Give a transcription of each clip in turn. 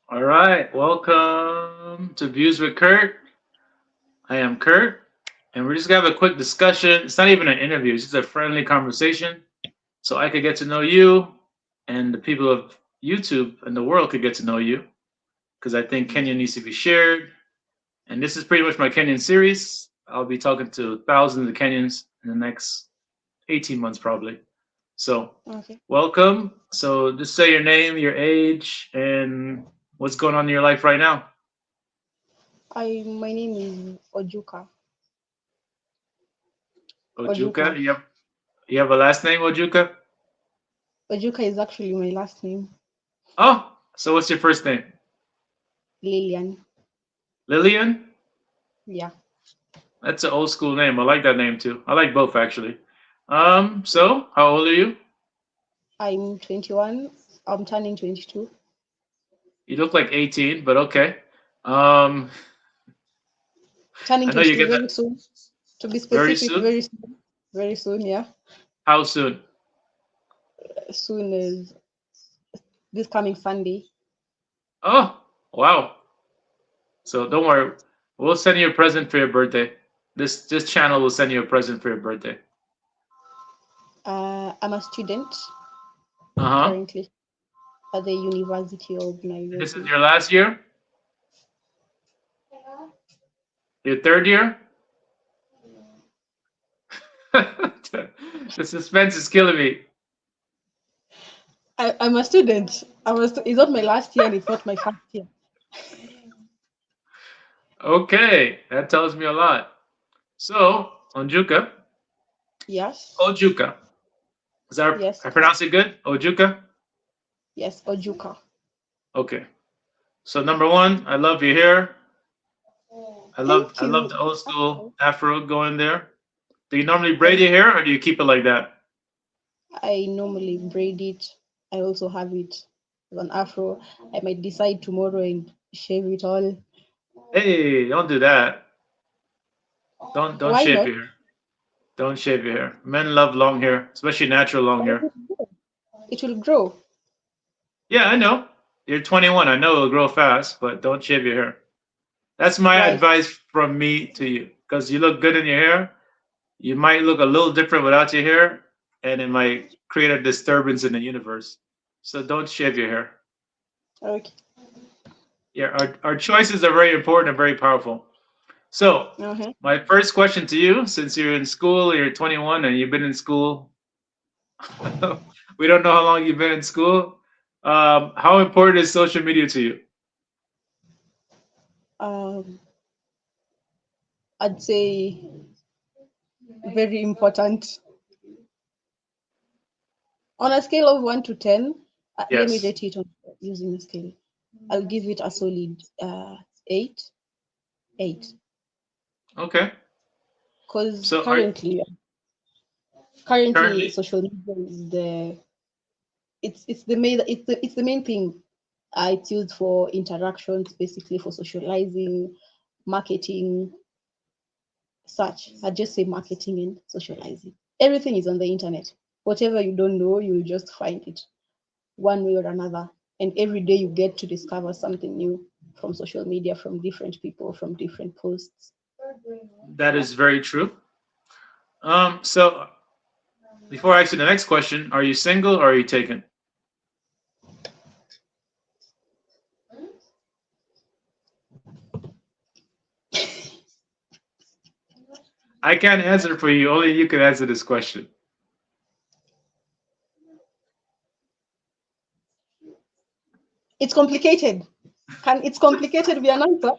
All right, welcome to Views with Kurt. I am Kurt, and we're just gonna have a quick discussion. It's not even an interview; it's just a friendly conversation, so I could get to know you, and the people of YouTube and the world could get to know you. Because I think Kenya needs to be shared, and this is pretty much my Kenyan series. I'll be talking to thousands of Kenyans in the next 18 months, probably. So, Okay. welcome. So, just say your name, your age, and what's going on in your life right now. My name is Ojuka. Ojuka. Ojuka. You have a last name, Ojuka? Ojuka is actually my last name. Oh, so what's your first name? Lilian. Lillian? Yeah. That's an old school name. I like that name too. I like both actually. So how old are you? I'm 21. I'm turning 22. You look like 18, but okay. Um, Turning I know you 22 get that very soon. To be very specific, soon. very soon. Very soon, yeah. How soon? Soon is this coming Sunday. Oh, wow. So don't worry. We'll send you a present for your birthday. This channel will send you a present for your birthday. I'm a student Uh-huh. currently at the University of This is Nairobi. your last year? Your third year? The suspense is killing me. I'm a student. It's not my last year and it's not my first year. Okay, that tells me a lot. So, Onjuka, Yes. Ojuka. Is that Yes. I pronounce it good? Ojuka? Yes. Ojuka. Okay. So number one, I love your hair. I Thank love you. the old school afro going there. Do you normally braid your hair or do you keep it like that? I normally braid it. I also have it as an afro. I might decide tomorrow and shave it all. Hey, don't do that. Don't Why shave not? your hair. Don't shave your hair. Men love long hair, especially natural long But hair. it will grow. Yeah, I know. You're 21. I know it'll grow fast, but don't shave your hair. That's my Why? advice from me to you because you look good in your hair. You might look a little different without your hair, and it might create a disturbance in the universe. So don't shave your hair. Okay. Yeah, our choices are very important and very powerful. So, Uh-huh. my first question to you, since you're in school, you're 21 and you've been in school, we don't know how long you've been in school. How important is social media to you? Um, I'd say very important. On a scale of 1 to 10, let me Yes. rate it on using a scale. I'll give it a solid eight. Eight. Okay. Because So, are currently currently social media is the main thing. It's used for interactions, basically for socializing, marketing, such. I just say marketing and socializing. Everything is on the internet. Whatever you don't know, you'll just find it one way or another. And every day you get to discover something new from social media, from different people, from different posts. that is very true. So before I ask you the next question, are you single or are you taken? I can't answer for you. Only you can answer this question. It's complicated. Can it's complicated be an answer?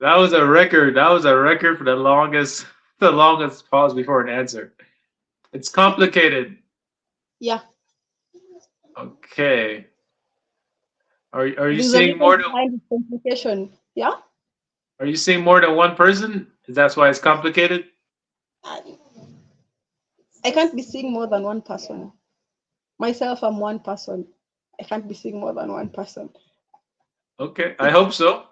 That was a record. That was a record for the longest, the longest pause before an answer. It's complicated. Yeah. Okay. Are you There's a seeing reason more than behind its complication. Yeah. Are you seeing more than one person? That's why it's complicated. I I can't be seeing more than one person. Myself, I'm one person. I can't be seeing more than one person. Okay. I It's hope so.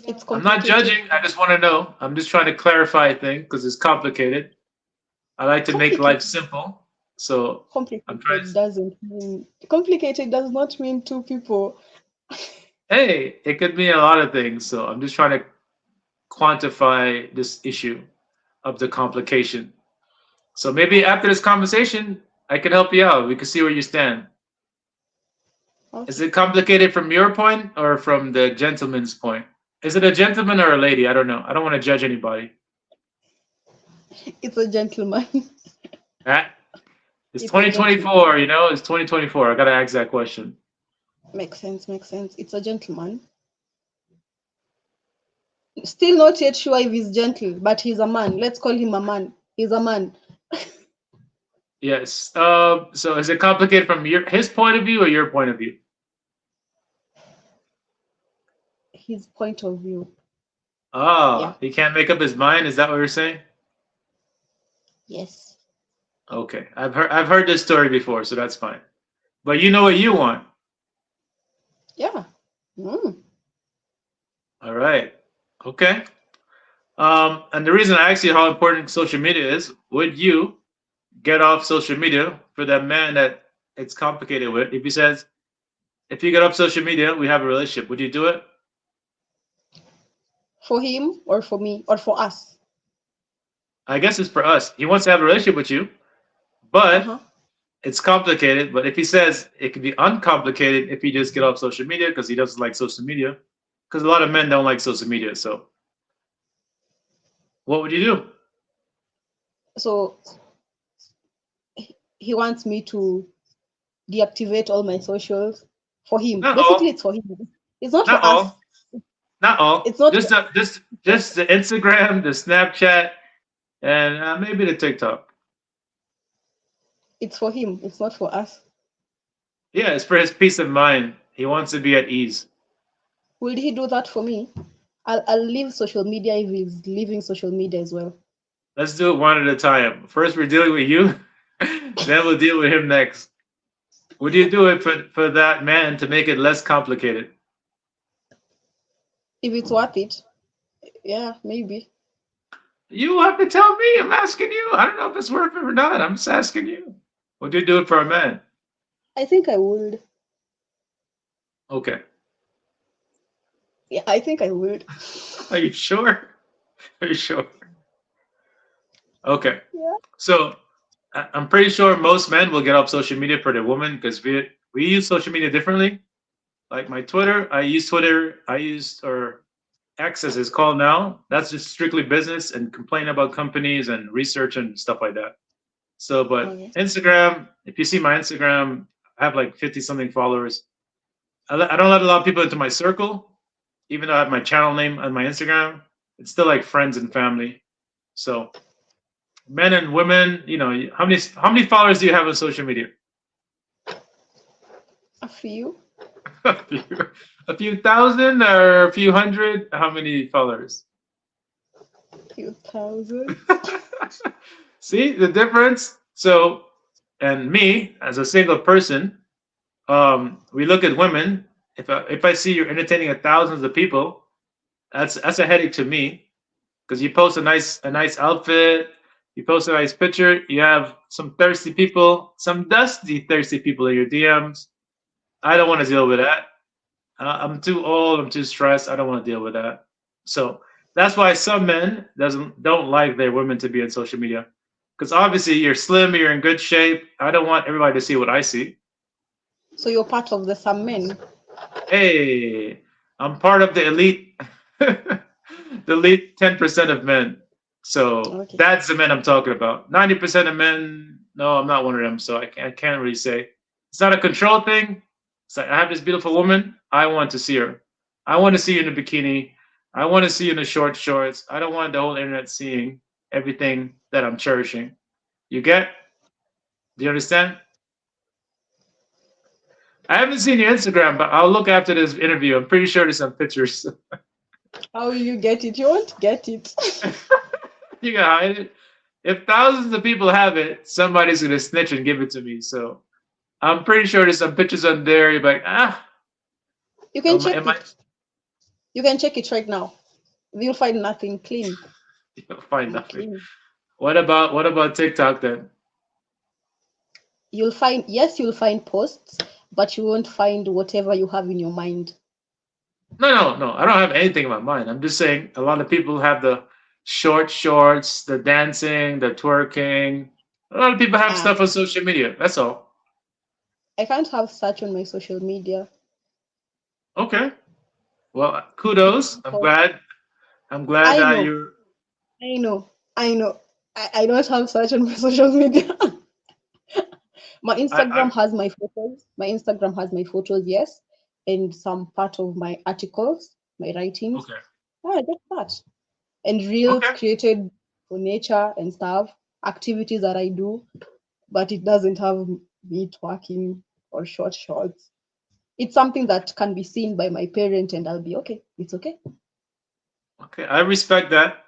it's I'm not complicated. judging. I just want to know. I'm just trying to clarify things because it's complicated. I like to make life Complicated. simple. So I'm trying. Complicated does not mean two people. Hey, it could mean a lot of things. So I'm just trying to quantify this issue of the complication. So maybe after this conversation, I can help you out. We can see where you stand. Is Okay. it complicated from your point or from the gentleman's point? Is it a gentleman or a lady? I don't know. I don't want to judge anybody. It's a gentleman. Right? It's It's a gentleman. 2024, you know? It's 2024. I got to ask that question. Makes sense, makes sense. It's a gentleman. Still not yet sure if he's gentle, but he's a man. Let's call him a man. He's a man. Yes. So is it complicated from his point of view or your point of view? His point of view. Yeah. Ah, he can't make up his mind. Is that what you're saying? Yes. Okay. I've heard this story before, so that's fine. But you know what you want. Yeah. Mm. All right. Okay. And the reason I asked you how important social media is, would you get off social media for that man that it's complicated with? If he says, if you get off social media, we have a relationship, would you do it? For him or for me or for us? I guess it's for us. He wants to have a relationship with you, but Uh-huh. it's complicated. But if he says it can be uncomplicated if you just get off social media because he doesn't like social media, because a lot of men don't like social media. So what would you do? So he wants me to deactivate all my socials for him. Not Basically, all, it's for him. It's not not for us. all, not all. It's not Just just the Instagram, the Snapchat, and maybe the TikTok. it's for him. It's not for us. Yeah, it's for his peace of mind. He wants to be at ease. Will he do that for me? I'll leave social media if he's leaving social media as well. Let's do it one at a time. First, we're dealing with you, then we'll deal with him next. Would you do it for that man to make it less complicated? If it's worth it, yeah, maybe. You have to tell me. I'm asking you. I don't know if it's worth it or not. I'm just asking you. Would you do it for a man? I think I would. Okay. Yeah, I think I would. Are you sure? Are you sure? Okay. Yeah. So I'm pretty sure most men will get off social media for their woman because we use social media differently. Like my Twitter, I used or X as it's called now. That's just strictly business and complain about companies and research and stuff like that. So, but Okay. Instagram, if you see my Instagram, I have like 50 something followers. I don't let a lot of people into my circle, even though I have my channel name on my Instagram. It's still like friends and family. So, men and women, how many followers do you have on social media? A few. a few, a few thousand or a few hundred? How many followers? Few thousand. See the difference? So, and me as a single person, we look at women. If I see you're entertaining thousands of people, that's a headache to me because you post a nice outfit, you post a nice picture, you have some thirsty people, some dusty thirsty people in your DMs. I don't want to deal with that. I'm too old. I'm too stressed. I don't want to deal with that. So that's why some men don't like their women to be on social media because obviously you're slim, you're in good shape. I don't want everybody to see what I see. So you're part of the some men. Hey, I'm part of the elite, the elite 10% of men. So Okay. that's the men I'm talking about. 90% of men, no, I'm not one of them. So I can't really say. It's not a control thing. It's like I have this beautiful woman. I want to see her. I want to see you in a bikini. I want to see you in the short shorts. I don't want the whole internet seeing everything that I'm cherishing. You get? Do you understand? I haven't seen your Instagram, but I'll look after this interview. I'm pretty sure there's some pictures. How will you get it? You won't get it. You can hide it. If thousands of people have it, somebody's gonna snitch and give it to me. So I'm pretty sure there's some pictures on there. You're like, You can am I? check Am I it. You can check it right now. You'll find nothing clean. you'll find nothing. Clean. What about TikTok then? You'll find posts, but you won't find whatever you have in your mind. No. I don't have anything in my mind. I'm just saying a lot of people have the short shorts, the dancing, the twerking. A lot of people have Ah, stuff on social media. That's all. I can't have such on my social media. Okay. Well, It's kudos. I'm for- glad. I'm glad I that know, you're. I know, I know. I don't have such on my social media. My I Instagram has my photos. My Instagram has my photos, yes, and some part of my articles, my writings. okay. Ah, just that. And reels Okay. created for nature and stuff, activities that I do, but it doesn't have me twerking or short shorts. It's something that can be seen by my parent, and I'll be okay. It's okay. Okay. I respect that.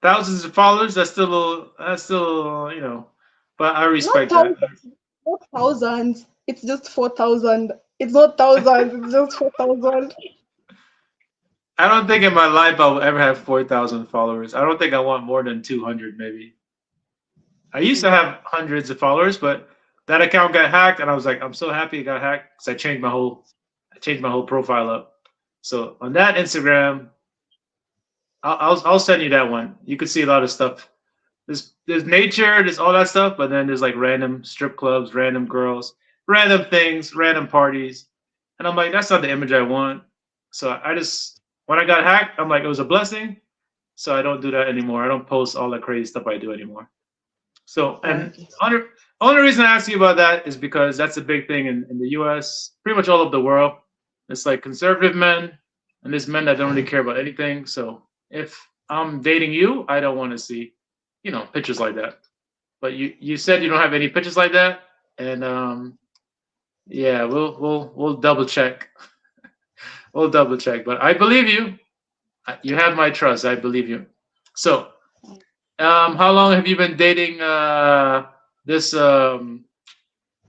Thousands of followers. That's still but I Not respect that. thousands, not thousands. It's just 4,000. It's not thousands. It's just 4,000. I don't think in my life I will ever have 4,000 followers. I don't think I want more than 200 maybe. I used to have hundreds of followers, but that account got hacked, and I was like, I'm so happy it got hacked because I changed my whole profile up. So on that Instagram, I'll send you that one. You can see a lot of stuff. There's nature, there's all that stuff, but then there's like random strip clubs, random girls, random things, random parties, and I'm like, that's not the image I want. So I just when I got hacked, I'm like, it was a blessing. So I don't do that anymore. I don't post all the crazy stuff I do anymore. So, and Okay. only reason I ask you about that is because that's a big thing in the US, pretty much all over the world. It's like conservative men, and there's men that don't really care about anything. So, if I'm dating you, I don't want to see, pictures like that. But you said you don't have any pictures like that, and yeah, we'll double check. We'll double check. But I believe you. You have my trust. I believe you. So, how long have you been dating this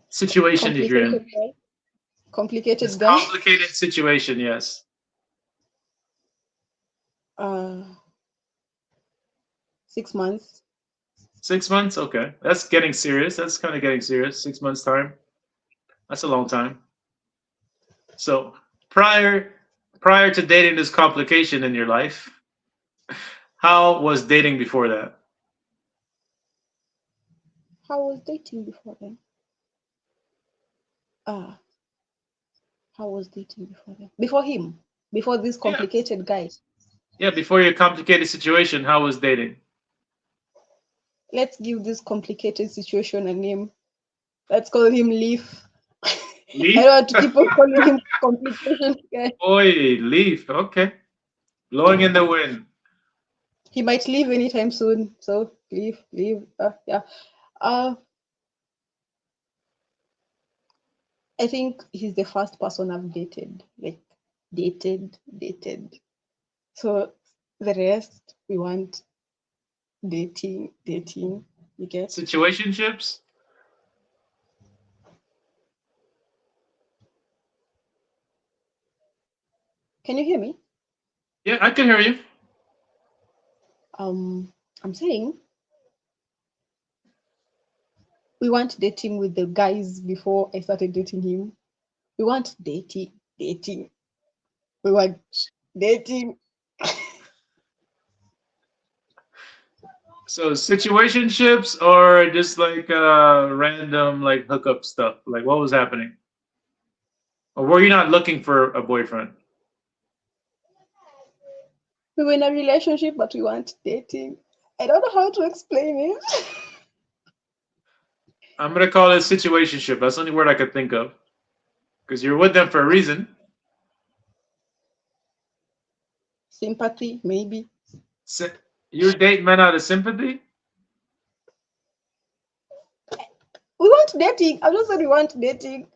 situation that you're in? Complicated guy. This Complicated guy. complicated situation, yes. Uh, 6 months. 6 months? Okay. That's getting serious. That's kind of getting serious. 6 months time. That's a long time. So prior to dating this complication in your life, how was dating before that? How was dating before then? Ah, how was dating before then? Before him? Before this Yeah. complicated guy? Yeah, before your complicated situation, how was dating? Let's give this complicated situation a name. Let's call him Leaf. I don't Leaf? want to keep on calling him complicated guy. Oi, leaf. Okay. Blowing in the wind. He might leave anytime soon. So leave. Yeah. Uh, I think he's the first person I've dated. Like dated. So the rest we want dating. You get? Situationships? Can you hear me? Yeah, I can hear you. I'm saying we want dating with the guys before I started dating him. We want dating. We want dating. So situationships or just like random like hookup stuff? Like what was happening? Or were you not looking for a boyfriend? We were in a relationship, but we want dating. I don't know how to explain it. I'm gonna call it situationship. That's the only word I could think of. Because you're with them for a reason. Sympathy, maybe. Si- you date men out of sympathy? We want dating. I just said we want dating.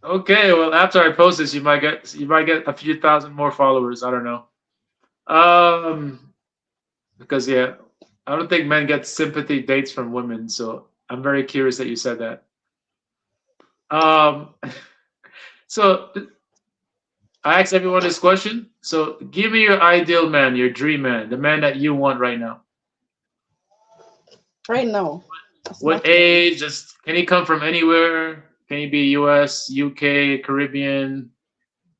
Okay, well after I post this you might get a few thousand more followers. I don't know. Because yeah, I don't think men get sympathy dates from women, so I'm very curious that you said that. Um so I ask everyone this question. So give me your ideal man, your dream man, the man that you want right now. Right now, a What smart man. age? Just can he come from anywhere? Can you be US, UK, Caribbean,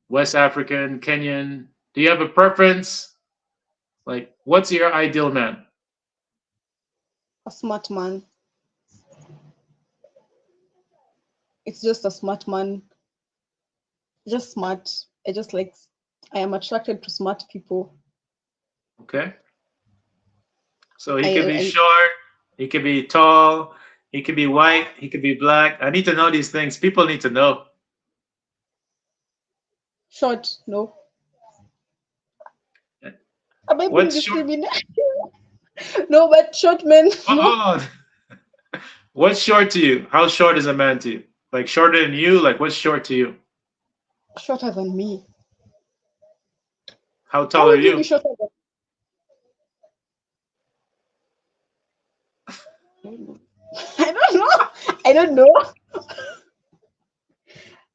West African, Kenyan? Do you have a preference? Like, what's your ideal man? A smart man. It's just a smart man. Just smart. I am attracted to smart people. Okay. So he could be I short, he could be tall, he could be white, he could be black. I need to know these things. People need to know. short, no. Am I being What's short? discriminated? No, but short men, no. Hold on. What's short to you? How short is a man to you? Like shorter than you? Like what's short to you? Shorter than me. How How tall are would you be you? shorter than I don't know. I don't know.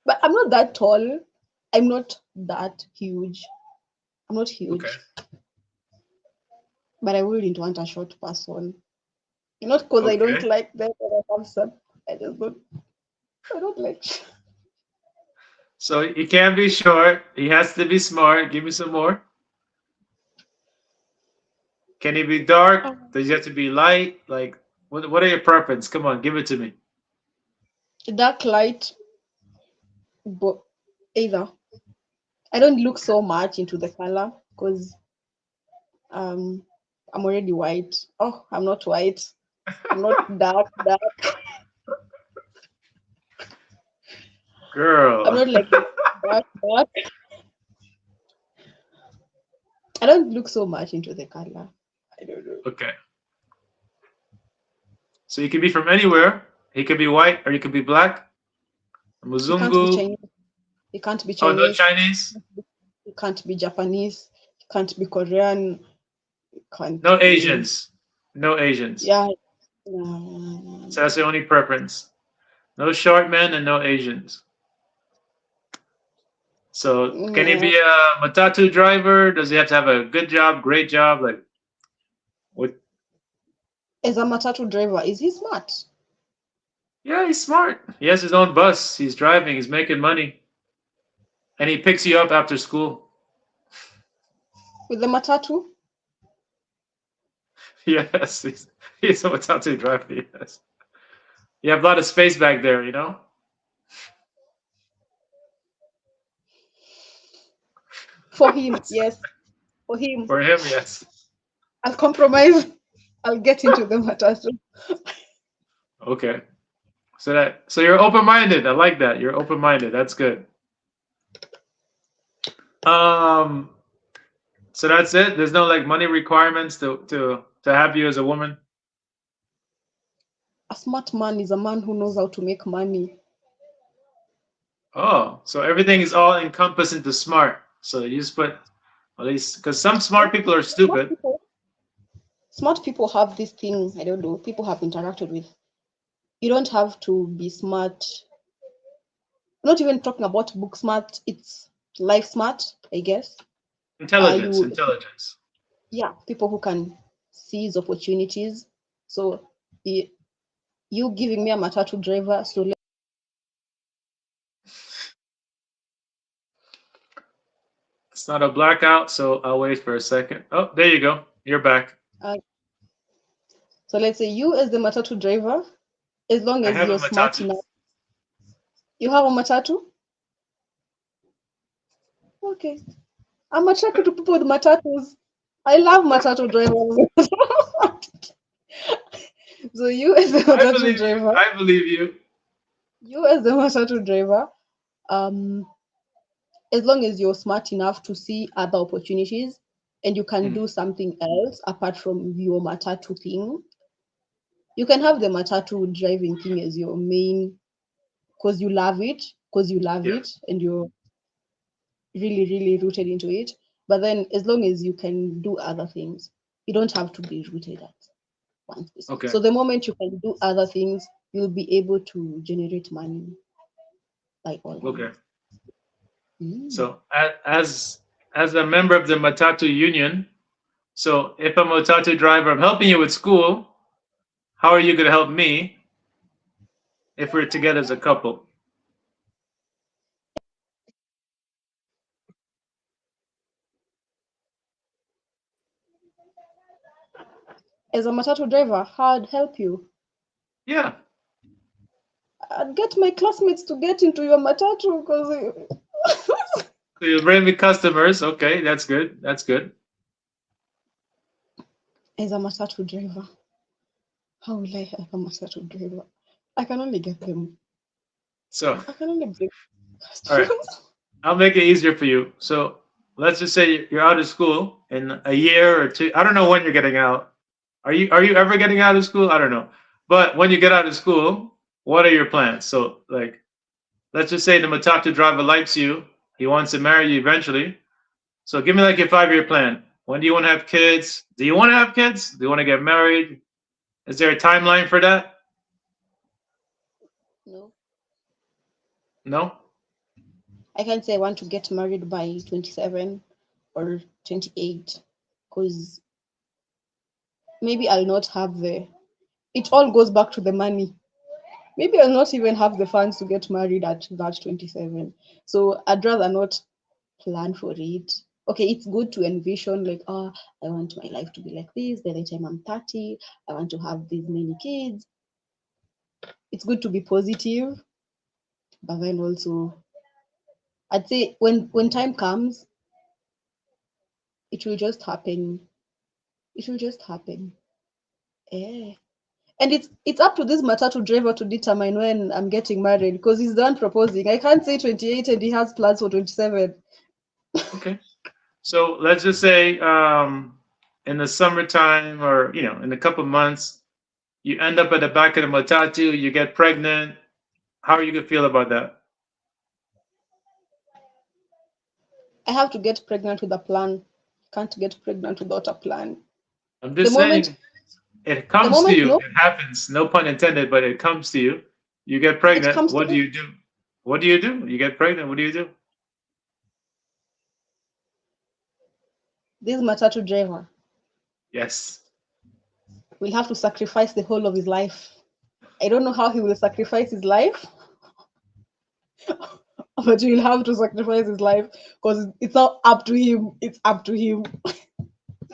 But I'm not that tall. I'm not that huge. I'm not huge. Okay. But I wouldn't want a short person. Not because I don't Okay. like them or I have some. I just don't. I don't like. So he can't be short. He has to be smart. Give me some more. Can he be dark? Does he have to be light? Like what are your preference? Come on, give it to me. Dark light, but either. I don't look so much into the color because um I'm already white. Oh, I'm not white. I'm not dark. Girl. I'm not like dark. I don't look so much into the color. I don't know. Okay. So he could be from anywhere. He could be white or he could be black. You can't be Muzungu. Chinese. You can't be Oh, no Chinese. Chinese. You can't be Japanese. You can't be Korean. You can't No be Asians. No Asians. yeah. So that's the only preference. No short men and no Asians. So can he be a matatu driver? Does he have to have a good job, great job? Like what? As a matatu driver, is he smart? Yeah, he's smart. He has his own bus. He's driving. He's making money, and he picks you up after school. With the matatu? Yes, he's a matatu driver. Yes. You have a lot of space back there, you know? For him, yes. For him. For him, yes. I'll compromise. I'll get into the matatu. Okay. So you're open-minded. I like that. You're open-minded. That's good. Um, so that's it. There's no like money requirements to have you as a woman. A smart man is a man who knows how to make money. Oh, so everything is all encompassed into smart. So you just put at least because some smart people are stupid. Smart people have this thing, I don't know, people have interacted with. You don't have to be smart. I'm not even talking about book smart, it's life smart, I guess. Intelligence. Yeah, people who can seize opportunities. So you giving me a matatu driver, so It's not a blackout, so I'll wait for a second. Oh, there you go. You're back. so let's say you as the matatu driver, as long as you're smart enough. You have a matatu? Okay. I'm attracted to people with matatus. I love matatu drivers. So you as the matatu driver. I believe you. You as the matatu driver, as long as you're smart enough to see other opportunities and you can do something else apart from your matatu thing, you can have the matatu driving thing as your main because you love it, and you're really, really rooted into it. But then as long as you can do other things, you don't have to be rooted at one specific. Okay. So the moment you can do other things, you'll be able to generate money like all. Okay. So as a member of the Matatu Union, so if I'm a Matatu driver, I'm helping you with school. How are you going to help me if we're together as a couple? As a matatu driver, how I'd help you? Yeah. I'd get my classmates to get into your matatu because So you bring me customers. Okay, that's good. That's good. as a matatu driver, how will I help a matatu driver? I can only get them. So, I can only bring all right, customers. I'll make it easier for you. So let's just say you're out of school in a year or two. I don't know when you're getting out. Are you ever getting out of school? I don't know. But when you get out of school, what are your plans? So like, let's just say the matatu driver likes you. He wants to marry you eventually. So give me like your 5-year plan. When do you want to have kids? Do you want to have kids? Do you want to get married? Is there a timeline for that? No, No? I can't say I want to get married by 27 or 28 because maybe I'll not have the. It all goes back to the money. Maybe I'll not even have the funds to get married at that 27. So I'd rather not plan for it. Okay, it's good to envision like, oh, I want my life to be like this. By the time I'm 30, I want to have these many kids. It's good to be positive, but then also I'd say when time comes, it will just happen. It will just happen. Eh. And it's up to this matatu driver to determine when I'm getting married because he's the one proposing. I can't say 28 and he has plans for 27. Okay. So let's just say in the summertime or in a couple months, you end up at the back of the matatu, you get pregnant. How are you gonna feel about that? I have to get pregnant with a plan. Can't get pregnant without a plan. I'm The just moment, saying it the comes to moment, you, no, it happens, no pun intended, but it comes to you. You get it pregnant, comes to what do me. you do? What do you do? You get pregnant, what do you do? This matatu driver Yes. will have to sacrifice the whole of his life. I don't know how he will sacrifice his life, but he will have to sacrifice his life because it's not up to him. It's up to him.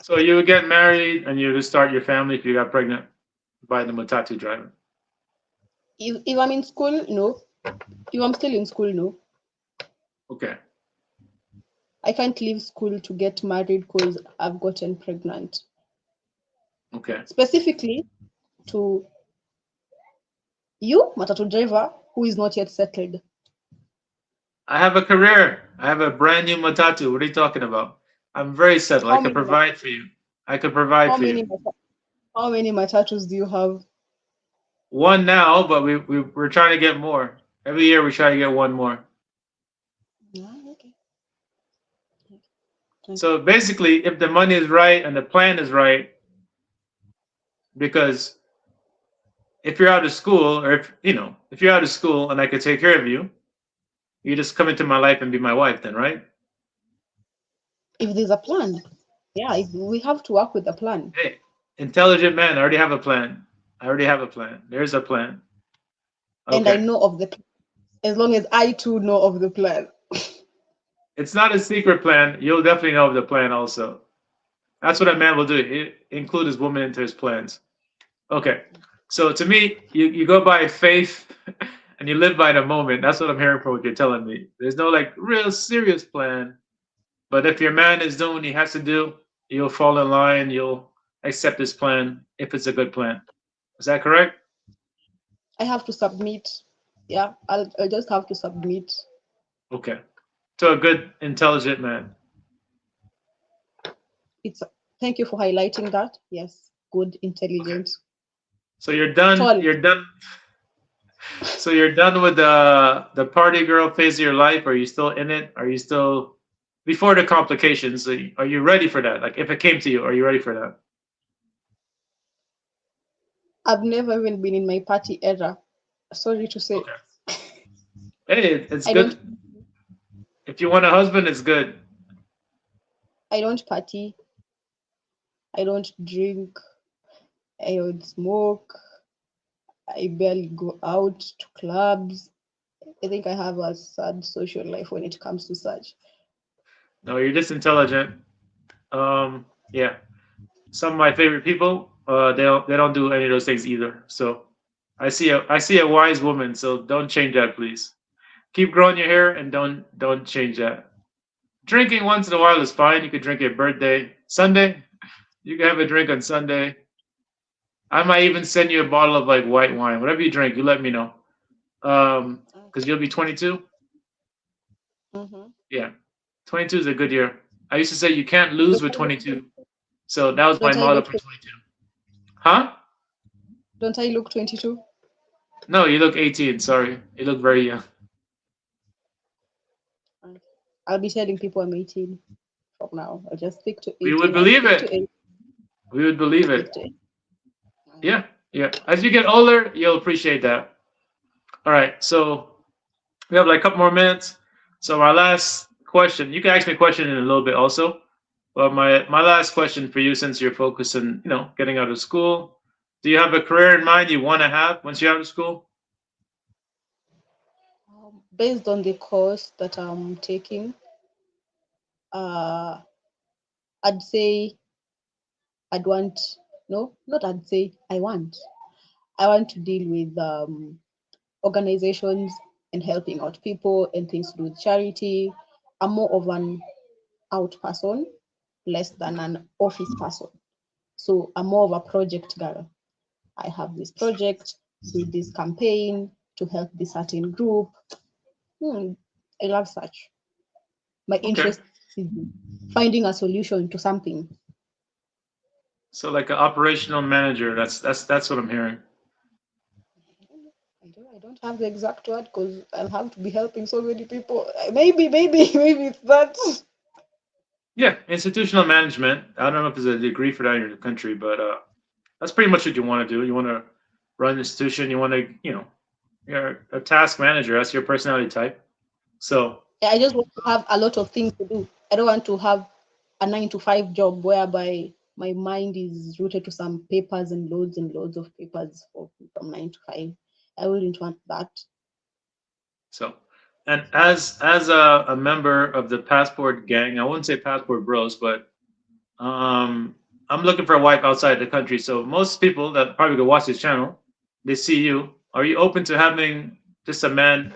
So you would get married and you would start your family if you got pregnant by the matatu driver. If I'm in school, no. If I'm still in school, no. Okay. I can't leave school to get married because I've gotten pregnant. Okay. Specifically to you, matatu driver, who is not yet settled. I have a career. I have a brand new matatu. What are you talking about? I'm very settled. I How could many provide for you. I could provide how for you. many how many matatus do you have? One now, but we're trying to get more. Every year we try to get one more. Ah, okay. Okay. So basically, if the money is right and the plan is right, because if you're out of school, or if you're out of school and I could take care of you, you just come into my life and be my wife, then, right? If there's a plan, yeah, if we have to work with a plan. Hey, intelligent man. I already have a plan. I already have a plan. There's a plan. And I Okay. know of the plan, as long as I too know of the plan. It's not a secret plan. You'll definitely know of the plan also. That's what a man will do. Include his woman into his plans. Okay. So to me, you go by faith and you live by the moment. That's what I'm hearing from what you're telling me. There's no like real serious plan. But if your man is doing what he has to do, you'll fall in line, you'll accept his plan if it's a good plan. Is that correct? I have to submit. Yeah, I'll just have to submit. Okay. To a good, intelligent man. It's Thank you for highlighting that. Yes, good, Okay. intelligent, So you're done. tall. You're done. So you're done with the party girl phase of your life. Are you still in it? Are you still before the complications? Are you ready for that? Like if it came to you, are you ready for that? I've never even been in my party era. Sorry to say. Okay. Hey, it's I don't good. If you want a husband, it's good. I don't party. I don't drink. I don't smoke. I barely go out to clubs. I think I have a sad social life when it comes to such. No, you're just intelligent. Yeah. Some of my favorite people they don't do any of those things either. So I see a wise woman. So don't change that, please. Keep growing your hair and don't change that. Drinking once in a while is fine. You could drink your birthday, Sunday. You can have a drink on Sunday. I might even send you a bottle of like white wine, whatever you drink. You let me know. Because you'll be 22. Mm-hmm. Yeah, 22 is a good year. I used to say you can't lose with 22. So that was my Don't I motto look for 22. Huh? don't I look 22? No, you look 18. Sorry, you look very young. I'll be telling people I'm 18 from now. I'll just stick to We would 18. I'll believe stick to it. 8. We would believe Stick it. to 8. Yeah, yeah. As you get older, you'll appreciate that. All right, so we have like a couple more minutes. So my last question, you can ask me a question in a little bit also. But my last question for you, since you're focused on getting out of school, do you have a career in mind you want to have once you're out of school? Based on the course that I'm taking, uh, I'd say I'd want, no, not I'd say, I want to deal with organizations and helping out people and things to do with charity. I'm more of an out person, less than an office person. So I'm more of a project girl. I have this project, do this campaign to help this certain group. Hmm, I love such. My Okay, interest is in finding a solution to something. so like an operational manager. That's what I'm hearing. I don't have the exact word because I'll have to be helping so many people. Maybe it's that. Yeah, institutional management. I don't know if there's a degree for that in your country, but that's pretty much what you want to do. You want to run an institution. You want to, you're a task manager. That's your personality type. So I just want to have a lot of things to do. I don't want to have a 9 to 5 job whereby my mind is rooted to some papers and loads of papers from 9 to 5. I wouldn't want that. So, and as a member of the Passport gang, I wouldn't say Passport Bros, but um, I'm looking for a wife outside the country. So most people that probably go watch this channel, they see you. Are you open to having just a man,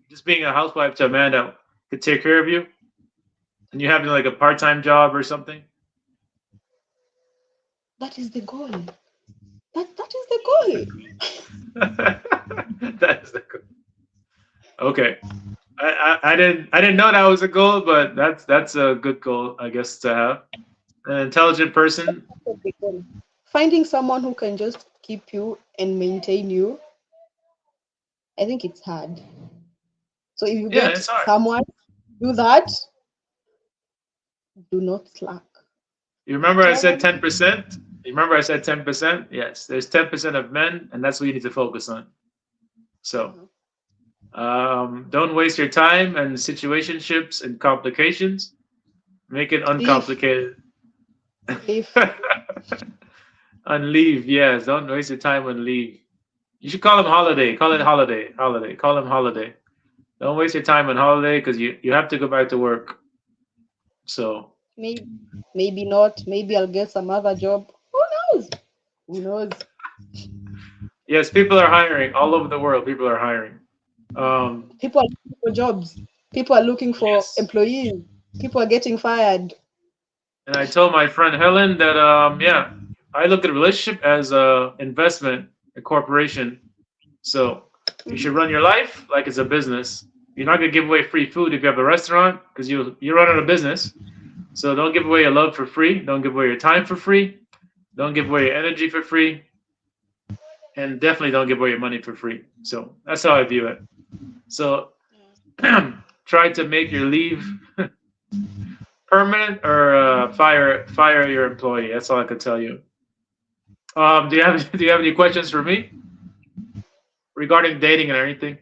just being a housewife to a man that could take care of you, and you having like a part-time job or something? That is the goal. That is the goal. That's the goal. Okay. I didn't know that was a goal, but that's a good goal, I guess, to have. An intelligent person. That's the goal. Finding someone who can just keep you and maintain you, I think it's hard. So if you Yeah, get it's hard. someone do that, do not slack. You remember I said Whichever. 10%? You remember I said 10%? Yes, there's 10% of men, and that's what you need to focus on. So Mhm. don't waste your time and situationships and complications. Make it Leave, uncomplicated. leave. On leave, yes. Don't waste your time on leave. You should call him holiday. Call it holiday. Holiday. Call him holiday. Don't waste your time on holiday because you have to go back to work. So Maybe, maybe not. Maybe I'll get some other job. Who knows? Who knows? yes, people are hiring all over the world. People are hiring. People are looking for jobs. People are looking for Yes. employees. People are getting fired. And I told my friend Helen that yeah, I look at a relationship as a investment, a corporation. So you Mhm. should run your life like it's a business. You're not gonna give away free food if you have a restaurant because you run a business. So don't give away your love for free. Don't give away your time for free. Don't give away your energy for free. And definitely don't give away your money for free. So that's how I view it. So try to make your leave permanent or fire your employee. That's all I could tell you. Do you have any questions for me regarding dating and anything?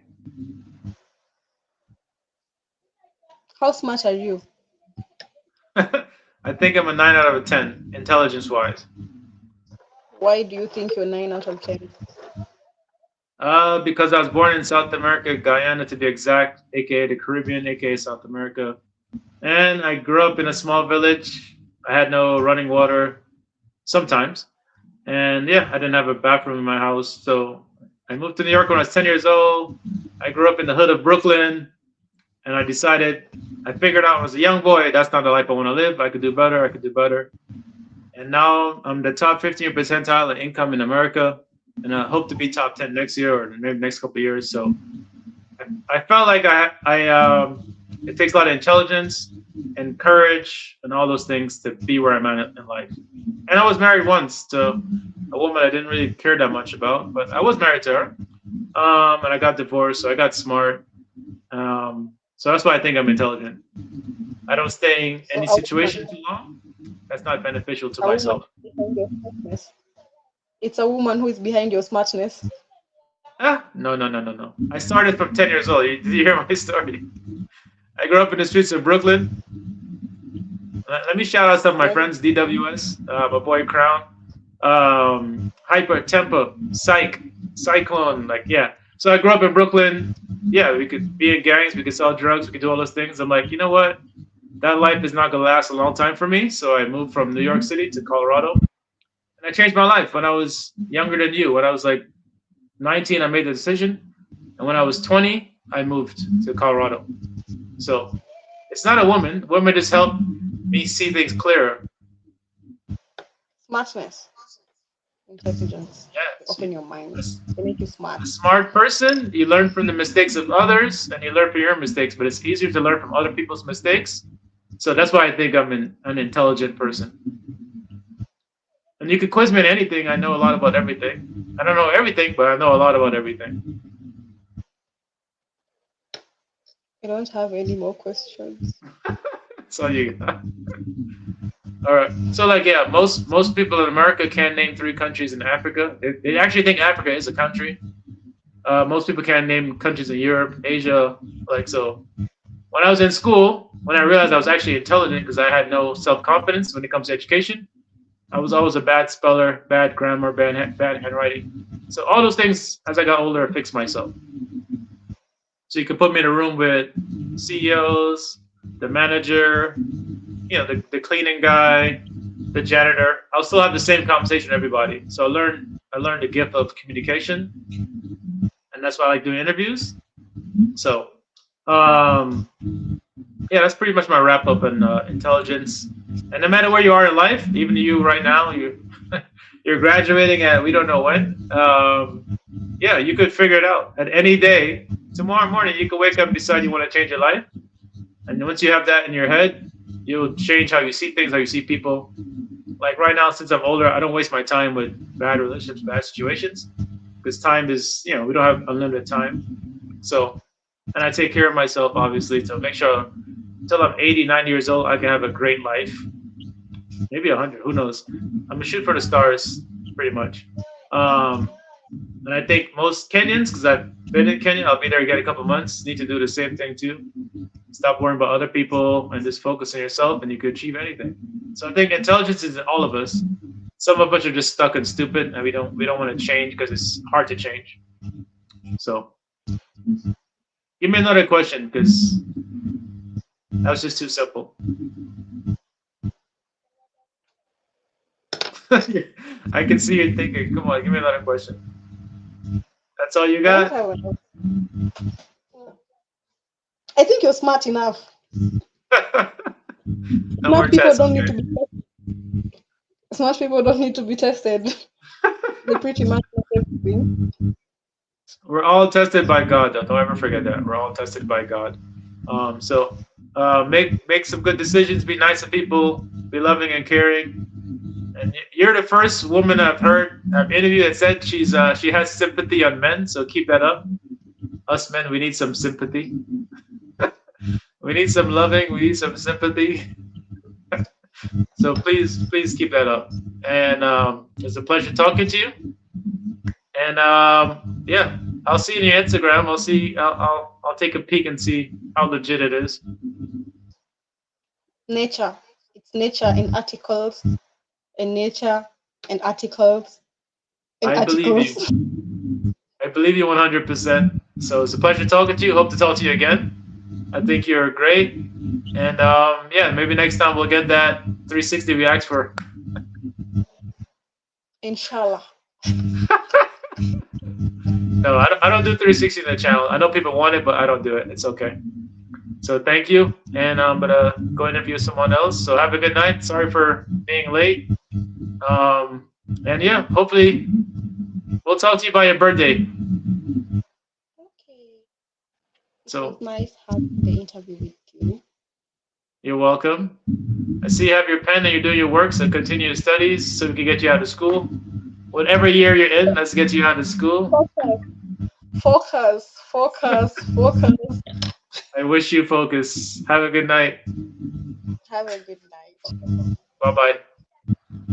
How smart are you? I think I'm a 9 out of 10 intelligence wise. Why do you think you're 9 out of 10? Because I was born in South America, Guyana to be exact, aka the Caribbean, aka South America, and I grew up in a small village. I had no running water sometimes, And yeah, I didn't have a bathroom in my house, so I moved to New York when I was 10 years old. I grew up in the hood of Brooklyn, and I decided, I figured out as a young boy, that's not the life I want to live. I could do better. I could do better. And now I'm the top 15 percentile in income in America, and I hope to be top 10 next year or maybe next couple of years. So I felt like it takes a lot of intelligence and courage and all those things to be where I'm at in life. And I was married once to a woman I didn't really care that much about, but I was married to her. And I got divorced, so I got smart. So that's why I think I'm intelligent. I don't stay in any situation too long. That's not beneficial to myself. It's a woman who is behind your smartness. No. I started from 10 years old. Did you hear my story? I grew up in the streets of Brooklyn. Let me shout out some of my friends, DWS, my boy Crown, Hyper, Tempo, Psych, Cyclone, So I grew up in Brooklyn. Yeah, we could be in gangs, we could sell drugs, we could do all those things. I'm like, you know what? That life is not going to last a long time for me. So I moved from New York City to Colorado. And I changed my life when I was younger than you. When I was like 19, I made the decision. And when I was 20, I moved to Colorado. So it's not a woman. Women just help me see things clearer. Smartness. Intelligence. Yeah. Open your mind. They make you smart. A smart person, you learn from the mistakes of others and you learn from your mistakes, but it's easier to learn from other people's mistakes. So that's why I think I'm an intelligent person. And you could quiz me on anything. I know a lot about everything. I don't know everything, but I know a lot about everything. I don't have any more questions. That's all you got. All right. So most people in America can't name 3 countries in Africa. They actually think Africa is a country. Most people can't name countries in Europe, Asia, so. When I was in school, when I realized I was actually intelligent because I had no self-confidence when it comes to education, I was always a bad speller, bad grammar, bad handwriting. So all those things, as I got older, I fixed myself. So you could put me in a room with CEOs, the manager, the cleaning guy, the janitor. I'll still have the same conversation with everybody. So I learned the gift of communication, and that's why I like doing interviews. So. That's pretty much my wrap up on intelligence. And no matter where you are in life, even you right now, you're graduating at we don't know when. You could figure it out at any day. Tomorrow morning, you can wake up and decide you want to change your life. And once you have that in your head, you'll change how you see things, how you see people. Like right now, since I'm older, I don't waste my time with bad relationships, bad situations, because time is, we don't have unlimited time. So. And I take care of myself, obviously, to make sure until I'm 80, 90 years old, I can have a great life. Maybe 100, who knows? I'm going to shoot for the stars, pretty much. And I think most Kenyans, because I've been in Kenya, I'll be there again in a couple of months, need to do the same thing too. Stop worrying about other people and just focus on yourself, and you can achieve anything. So I think intelligence is in all of us. Some of us are just stuck and stupid, and we don't want to change because it's hard to change. So. Give me another question, because that was just too simple. I can see you thinking. Come on, give me another question. That's all you got? I think you're smart enough. Smart people don't need to be tested. Smart people don't need to be tested. They pretty much know everything. We're all tested by God, though. Don't ever forget that. We're all tested by God. So make some good decisions. Be nice to people. Be loving and caring. And you're the first woman I've interviewed that said she has sympathy on men. So keep that up. Us men, we need some sympathy. We need some loving. We need some sympathy. So please keep that up. And it's a pleasure talking to you. And I'll see you on your Instagram. I'll take a peek and see how legit it is. Nature. It's nature in articles. And nature and articles. I believe you. I believe you 100%. So it's a pleasure talking to you. Hope to talk to you again. I think you're great. And maybe next time we'll get that 360 reacts for. Inshallah. No, I don't do 360 in the channel. I know people want it, but I don't do it. It's okay. So thank you, and I'm gonna go interview someone else. So have a good night. Sorry for being late. And yeah, hopefully we'll talk to you by your birthday. Okay. So It was nice having the interview with you. you're welcome. I see you have your pen and you're doing your work, so continue your studies so we can get you out of school. Whatever year you're in, let's get you out of school. Focus. I wish you focus. Have a good night. Have a good night. Bye bye.